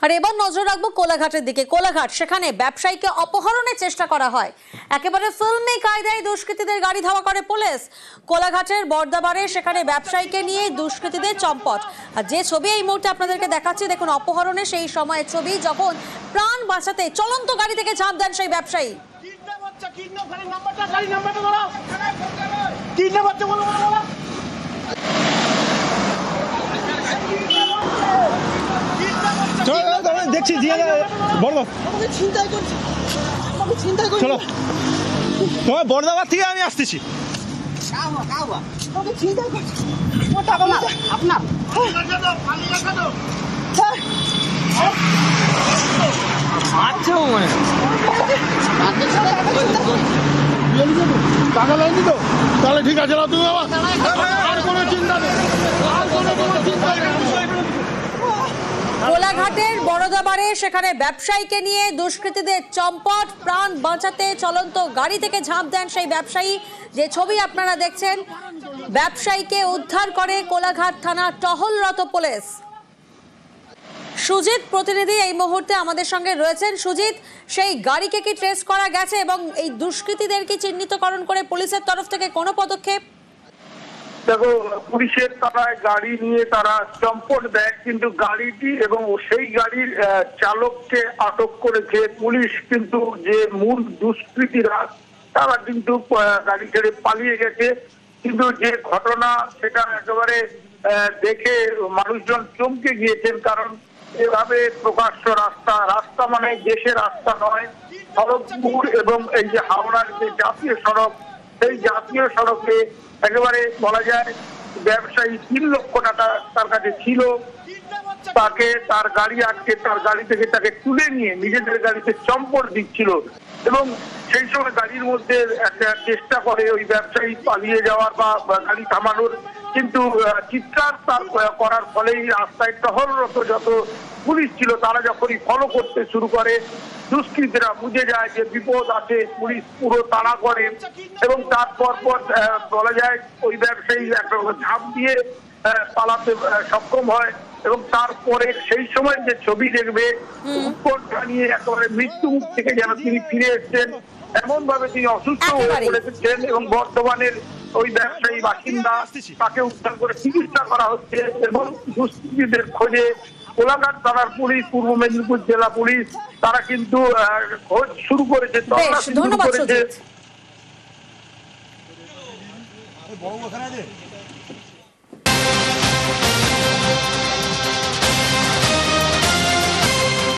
আর এবার নজর রাখবো কোলাঘাটের দিকে। কোলাঘাট, সেখানে ব্যবসায়ীকে অপহরণের চেষ্টা করা হয়। একেবারে ফিল্মি কায়দায় দুষ্কৃতীদের গাড়ি ধাওয়া করে পুলিশ। কোলাঘাটের বর্দাবারে সেখানে ব্যবসায়ীকে নিয়ে দুষ্কৃতীদের চম্পট। আর যে ছবি এই মুহূর্তে আপনাদেরকে দেখাচ্ছি, দেখুন অপহরণের সেই সময়ের ছবি, যখন প্রাণ বাঁচাতে চলন্ত গাড়ি থেকে ঝাঁপ দেন সেই ব্যবসায়ী। দেখছি বলো, চলো তোমার বর্দাবাদ থেকে আমি আসতেছি। আপনার টাকা লাইনি তো, তাহলে ঠিক আছে না, তুমি আর কোনো চিন্তা নেই, আর কোনো চিন্তা নেই। কোলাঘাটের বড়দাবারে সেখানে ব্যবসায়ীকে নিয়ে দুষ্কৃতীদের চম্পট। প্রাণ বাঁচাতে চলন্ত গাড়ি থেকে ঝাঁপ দেন সেই ব্যবসায়ী। যে ছবি আপনারা দেখছেন, ব্যবসায়ীকে উদ্ধার করে কোলাঘাট থানা টহলরত পুলিশ। সুজিত প্রতিনিধি এই মুহূর্তে আমাদের সঙ্গে রয়েছেন। সুজিত, সেই গাড়িকে কি ট্রেস করা গেছে এবং এই দুষ্কৃতীদের কি চিহ্নিতকরণ করে পুলিশের তরফ থেকে কোনো পদক্ষেপ? দেখো, পুলিশের তারায় গাড়ি নিয়ে তারা চম্পট দেয়, কিন্তু গাড়িটি এবং সেই গাড়ির চালককে আটক করেছে পুলিশ। কিন্তু যে মূল দুষ্কৃতীরা তারা কিন্তু গাড়ি ছেড়ে পালিয়ে গেছে। কিন্তু যে ঘটনা, সেটা একেবারে দেখে মানুষজন চমকে গিয়েছেন। কারণ এভাবে প্রকাশ্য রাস্তা মানে দেশের রাস্তা নয়, খড়গপুর এবং এই যে হাওড়ার যে জাতীয় সড়ক, সেই জাতীয় সড়কে একেবারে বলা যায় ব্যবসায়ী 3 লক্ষ টাকা তার কাছে ছিল, তাকে তার গাড়ি আটকে তার গাড়ি থেকে তাকে তুলে নিয়ে নিজেদের গাড়িতে চম্পট দিচ্ছিল। এবং সেই সময় গাড়ির মধ্যে একটা চেষ্টা করে ওই ব্যবসায়ী পালিয়ে যাওয়ার বা গাড়ি থামানোর, কিন্তু চিৎকার তার করার ফলেই রাস্তায় টহলরত যত পুলিশ ছিল তারা যখনই ফলো করতে শুরু করে, দুষ্কৃতীরা বুঝে যায় যে বিপদ আছে। পুলিশ পুরো তাড়া করে এবং তারপর বলা যায় ওই ব্যবসায়ী একটা ঝাঁপ দিয়ে পালাতে সক্ষম হয়। এবং তারপরে সেই সময় যে ছবি দেখবে, উৎকণ্ঠা নিয়ে একেবারে মৃত্যু মুখ থেকে যেন তিনি ফিরে এসছেন, এমন ভাবে তিনি অসুস্থ হয়ে পড়েছেন। এবং বর্তমানের ওই ব্যবসায়ী বাসিন্দা, তাকে উদ্ধার করে চিকিৎসা করা হচ্ছে। এবং দুষ্কৃতীদের খোঁজে কোলাঘাট থানার পুলিশ, পূর্ব মেদিনীপুর জেলা পুলিশ, তারা কিন্তু খোঁজ শুরু করেছে, তল্লাশি শুরু করেছে।